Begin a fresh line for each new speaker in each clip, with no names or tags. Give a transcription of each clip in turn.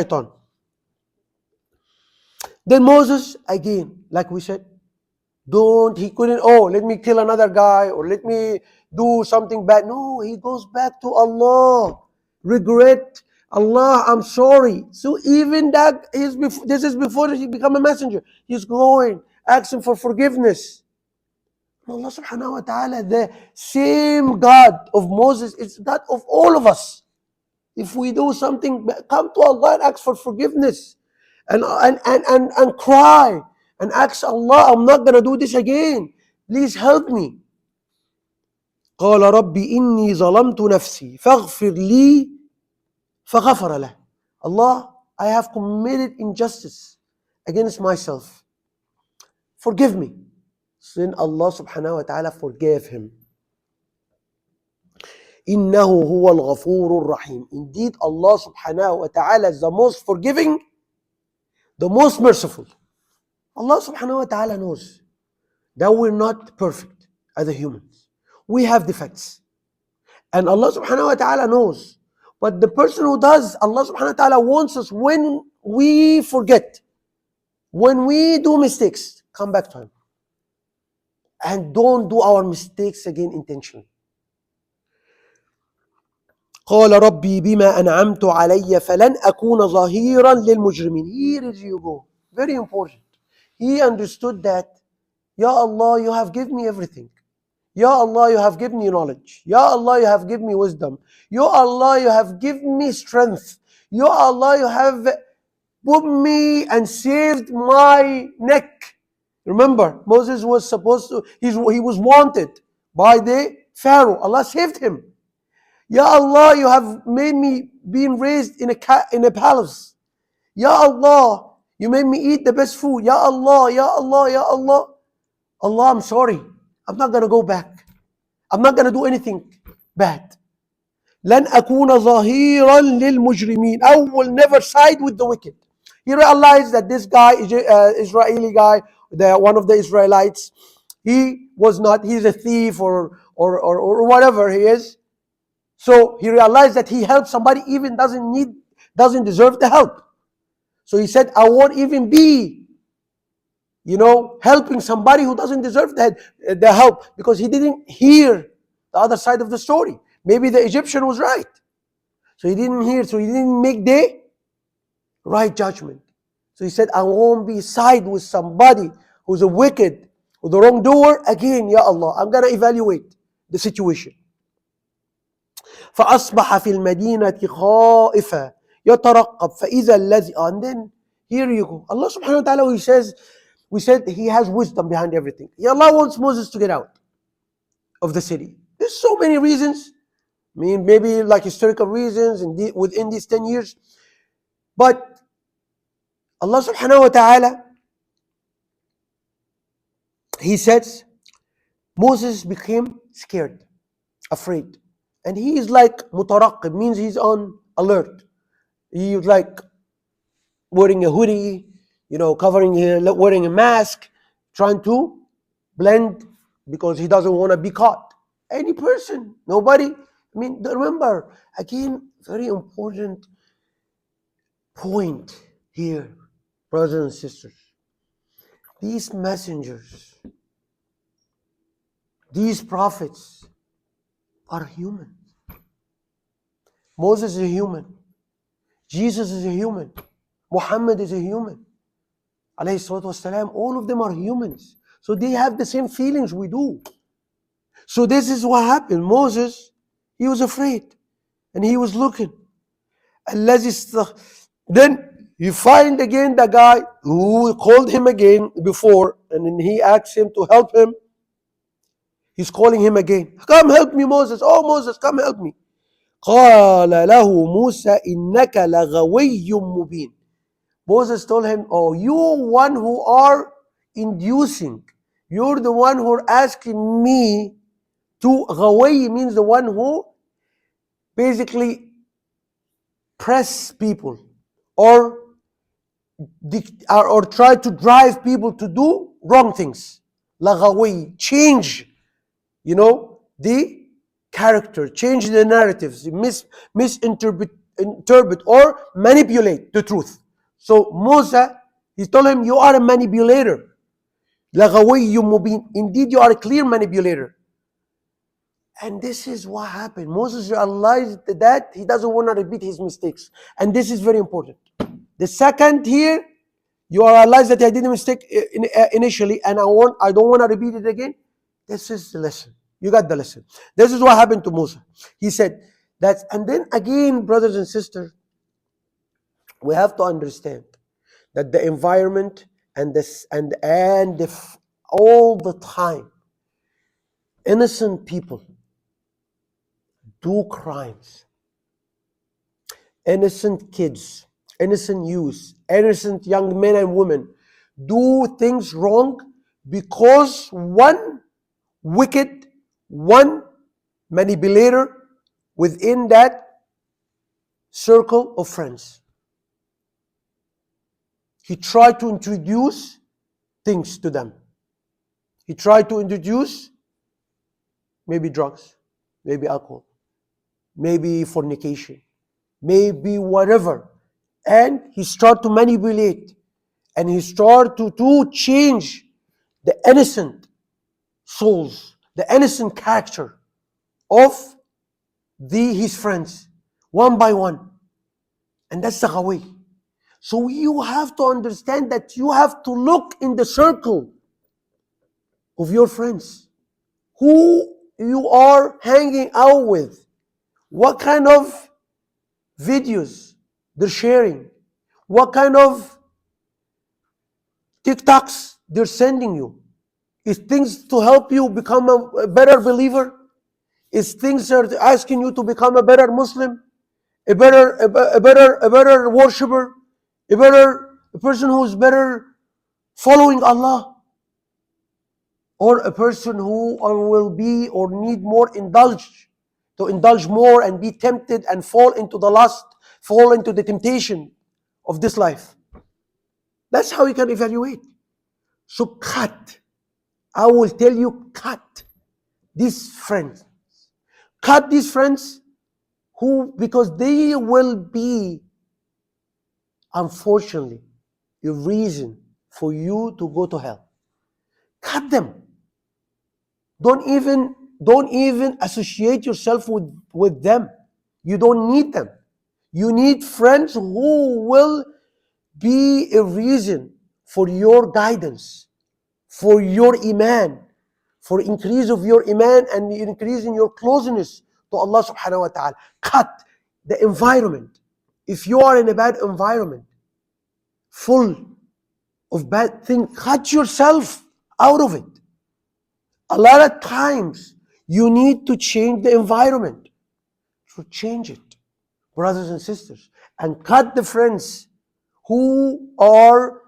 shaitan. Then Moses, again, like we said, he couldn't, let me kill another guy or let me do something bad. No, he goes back to Allah. Regret, Allah, I'm sorry. So even that is this is before he become a messenger. He's going, asking for forgiveness. Allah subhanahu wa ta'ala, the same God of Moses is God of all of us. If we do something, come to Allah and ask for forgiveness. And cry and ask Allah, I'm not gonna do this again. Please help me. قال ربي إني ظلمت نفسي فاغفر لي فغفر له. Allah, I have committed injustice against myself. Forgive me. Then Allah subhanahu wa ta'ala forgave him. إنه هو الغفور الرحيم. Indeed, Allah subhanahu wa ta'ala is the most forgiving, the most merciful. Allah subhanahu wa ta'ala knows that we're not perfect as humans. We have defects. And Allah subhanahu wa ta'ala knows. But the person who does, Allah subhanahu wa ta'ala wants us when we forget, when we do mistakes, come back to Him. And don't do our mistakes again intentionally. قال ربي بما أنعمت علي فلن أكون ظهيرا للمجرمين. Here you go. Very important. He understood that, Ya Allah, you have given me everything. Ya Allah, you have given me knowledge. Ya Allah, you have given me wisdom. Ya Allah, you have given me strength. Ya Allah, you have put me and saved my neck. Remember, Moses was supposed to, he was wanted by the Pharaoh. Allah saved him. Ya Allah, you have made me being raised in a palace. Ya Allah, you made me eat the best food. Ya Allah, Ya Allah, Ya Allah. Allah, I'm sorry. I'm not going to go back. I'm not going to do anything bad. لن أكون ظهيرا للمجرمين. I will never side with the wicked. He realized that this guy, Israeli guy, one of the Israelites, he's a thief or whatever he is. So he realized that he helped somebody even doesn't deserve the help. So he said, I won't even be, helping somebody who doesn't deserve the help, because he didn't hear the other side of the story. Maybe the Egyptian was right. So he didn't hear, so he didn't make the right judgment. So he said, I won't be side with somebody who's a wicked, who's the wrongdoer. Again, Ya Allah, I'm going to evaluate the situation. فأصبح في المدينة خائفا يترقب فإذا الذي, and then here you go. Allah subhanahu wa ta'ala, we said he has wisdom behind everything. Allah wants Moses to get out of the city. There's so many reasons. I mean, maybe like historical reasons within these 10 years. But Allah subhanahu wa ta'ala, He says, Moses became scared, afraid. And he is like mutaraqib, means he's on alert. He's like wearing a hoodie, wearing a mask, trying to blend because he doesn't want to be caught. Any person, nobody. I mean, remember, again, very important point here, brothers and sisters. These messengers, these prophets are human. Moses is a human. Jesus is a human. Muhammad is a human. Alayhi salatu wasalam, all of them are humans. So they have the same feelings we do. So this is what happened. Moses, he was afraid. And he was looking. Then you find again the guy who called him again before, and then he asked him to help him. He's calling him again. Come help me, Moses. Oh, Moses, come help me. قال له موسى إنك لغوي مبين. Moses told him, oh, you one who are inducing. You're the one who are asking me to, غوي means the one who basically press people or try to drive people to do wrong things. لغوي, change, the character, change the narratives, misinterpret interpret or manipulate the truth. So Musa, he told him, you are a manipulator. لغوي مبين. Indeed, you are a clear manipulator. And this is what happened. Moses realized that he doesn't want to repeat his mistakes. And this is very important. The second here, you realize that I did a mistake initially, and I don't want to repeat it again. This is the lesson. You got the lesson. This is what happened to Musa. He said that, and then again, brothers and sisters, we have to understand that the environment and this and all the time, innocent people do crimes. Innocent kids, innocent youth, innocent young men and women do things wrong because one wicked, one manipulator within that circle of friends, he tried to introduce things to them. He tried to introduce maybe drugs, maybe alcohol, maybe fornication, maybe whatever. And he started to manipulate, and he started to change the innocent souls, the innocent character of his friends, one by one. And that's the ghawi. So you have to understand that you have to look in the circle of your friends, who you are hanging out with, what kind of videos they're sharing, what kind of TikToks they're sending you. Is things to help you become a better believer? Is things that are asking you to become a better Muslim, a better worshiper, a person who's better following Allah, or a person who will be or need more to indulge more and be tempted and fall into the lust, fall into the temptation of this life? That's how you can evaluate. So cut. I will tell you, cut these friends. Cut these friends because they will be, unfortunately, a reason for you to go to hell. Cut them. Don't even associate yourself with them. You don't need them. You need friends who will be a reason for your guidance, for your iman, for increase of your iman and increase in your closeness to Allah subhanahu wa ta'ala. Cut the environment. If you are in a bad environment, full of bad things, cut yourself out of it. A lot of times, you need to change the environment. So change it, brothers and sisters. And cut the friends who are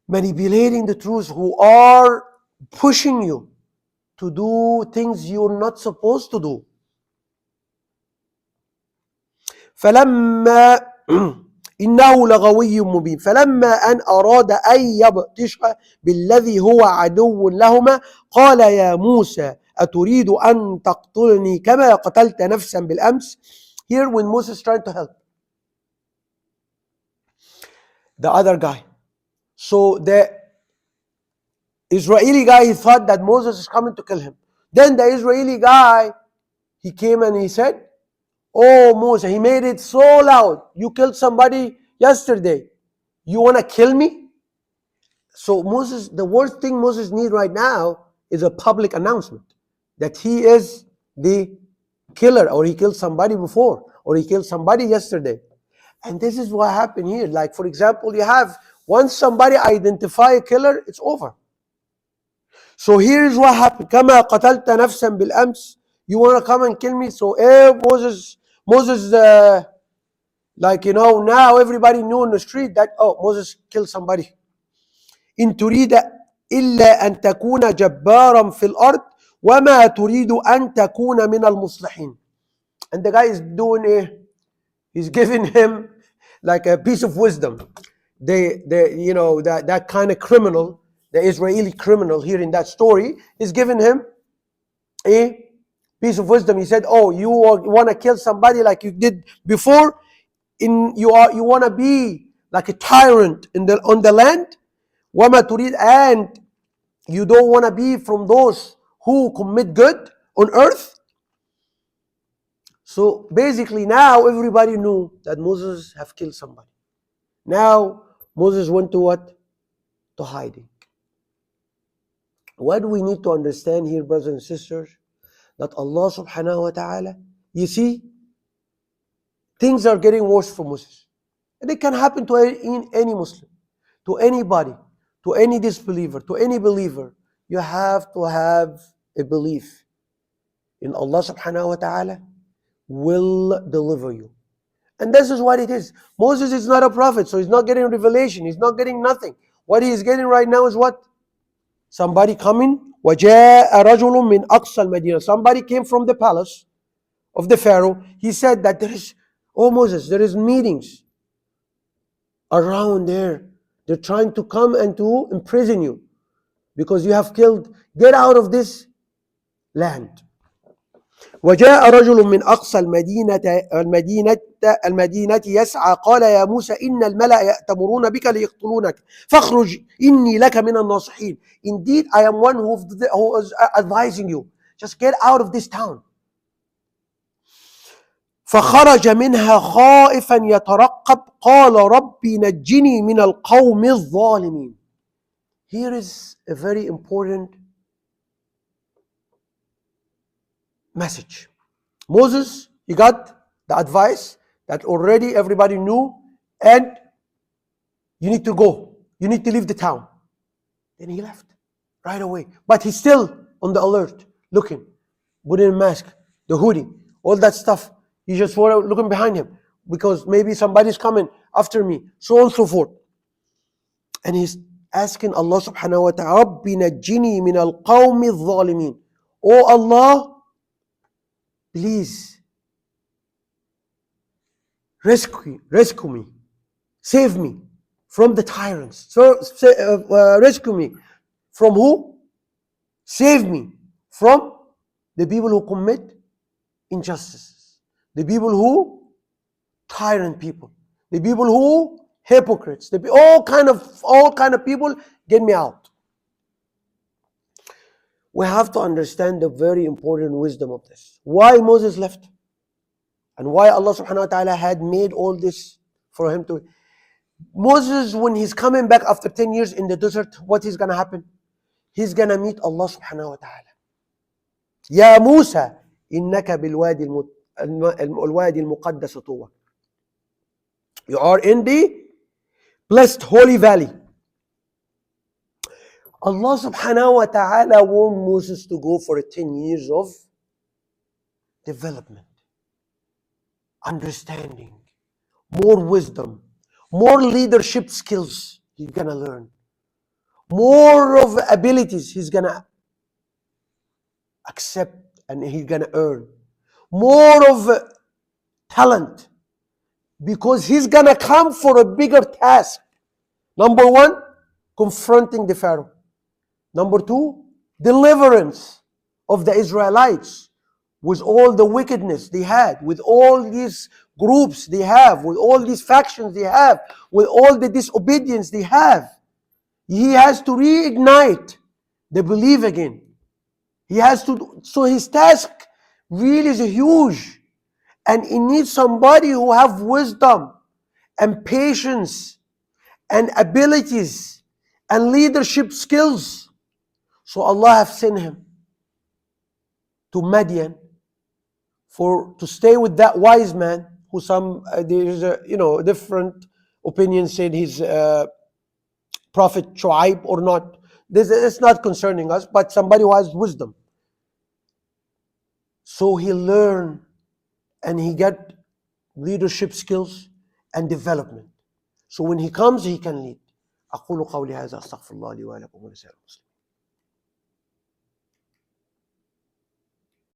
manipulating the truth, who are pushing you to do things you're not supposed to do. فلما إنه لغوي مبين فلما أن أراد أن يبطش بالذي هو عدو لهما قال يا موسى أتريد أن تقتلني كما قتلت نفسا بالأمس. Here when Moses is trying to help the other guy. So the Israeli guy, he thought that Moses is coming to kill him. Then the Israeli guy, he came and he said, oh Moses, he made it so loud. You killed somebody yesterday. You want to kill me? So Moses, the worst thing Moses needs right now is a public announcement that he is the killer, or he killed somebody before, or he killed somebody yesterday. And this is what happened here. Like, for example, you have, once somebody identify a killer, it's over. So here's what happened. كما قتلت نفسا بالأمس. You want to come and kill me? So Moses, like, now everybody knew in the street that, oh, Moses killed somebody. إن تريد إلا أن تكون جبارا في الأرض وما تريد أن تكون من المصلحين. And the guy is doing he's giving him like a piece of wisdom. That kind of criminal, the Israeli criminal here in that story, is giving him a piece of wisdom. He said, oh, you want to kill somebody like you did before? you want to be like a tyrant on the land, وَمَا تُرِيد, and you don't want to be from those who commit good on earth. So basically now everybody knew that Moses have killed somebody. Now Moses went to what? To hiding. What do we need to understand here, brothers and sisters? That Allah subhanahu wa ta'ala, you see, things are getting worse for Moses. And it can happen to any Muslim, to anybody, to any disbeliever, to any believer. You have to have a belief in Allah subhanahu wa ta'ala will deliver you. And this is what it is. Moses is not a prophet, so he's not getting revelation. He's not getting nothing. What he is getting right now is what? Somebody coming. وَجَاءَ رَجُلٌ مِّنْ أَقْصَى الْمَدِينَةِ. Somebody came from the palace of the Pharaoh. He said that oh Moses, there is meetings around there. They're trying to come and to imprison you because you have killed. Get out of this land. وجاء رجل من أقصى المدينة يسعى قال يا موسى إن الملأ يأتمرون بك ليقتلونك فاخرج إني لك من الناصحين. Indeed, I am one who is advising you. Just get out of this town. فخرج منها خائفا يترقب قال ربي نجني من القوم الظالمين. Here is a very important message. Moses, he got the advice that already everybody knew, and you need to go. You need to leave the town. Then he left right away. But he's still on the alert, looking, putting a mask, the hoodie, all that stuff. He just looking behind him because maybe somebody's coming after me, so on and so forth. And he's asking Allah subhanahu wa ta'ala, رَبِّ نَجِّنِي مِنَ الْقَوْمِ الظَّالِمِينَ. Oh Allah, please rescue me, save me from the tyrants. So rescue me from who? Save me from the people who commit injustices, the people who tyrant people, the people who hypocrites, all kind of people. Get me out. We have to understand the very important wisdom of this. Why Moses left? And why Allah subhanahu wa ta'ala had made all this for him to... Moses, when he's coming back after 10 years in the desert, what is going to happen? He's going to meet Allah subhanahu wa ta'ala. Ya Musa, innaka bilwadi al-muqaddas tuwa. You are in the blessed holy valley. Allah subhanahu wa ta'ala want Moses to go for 10 years of development, understanding, more wisdom, more leadership skills he's gonna learn, more of abilities he's gonna accept and he's gonna earn, more of talent, because he's gonna come for a bigger task. Number one, confronting the Pharaoh. Number two, deliverance of the Israelites with all the wickedness they had, with all these groups they have, with all these factions they have, with all the disobedience they have. He has to reignite the belief again. He has to, so his task really is huge, and he needs somebody who have wisdom and patience and abilities and leadership skills. So Allah have sent him to Madian to stay with that wise man who there's a different opinion said he's Prophet Shu'aib or not. It's not concerning us, but somebody who has wisdom. So he learned and he got leadership skills and development. So when he comes, he can lead. أقول قولي هذا أستغفر الله لي ولكم ولسائر المسلمين.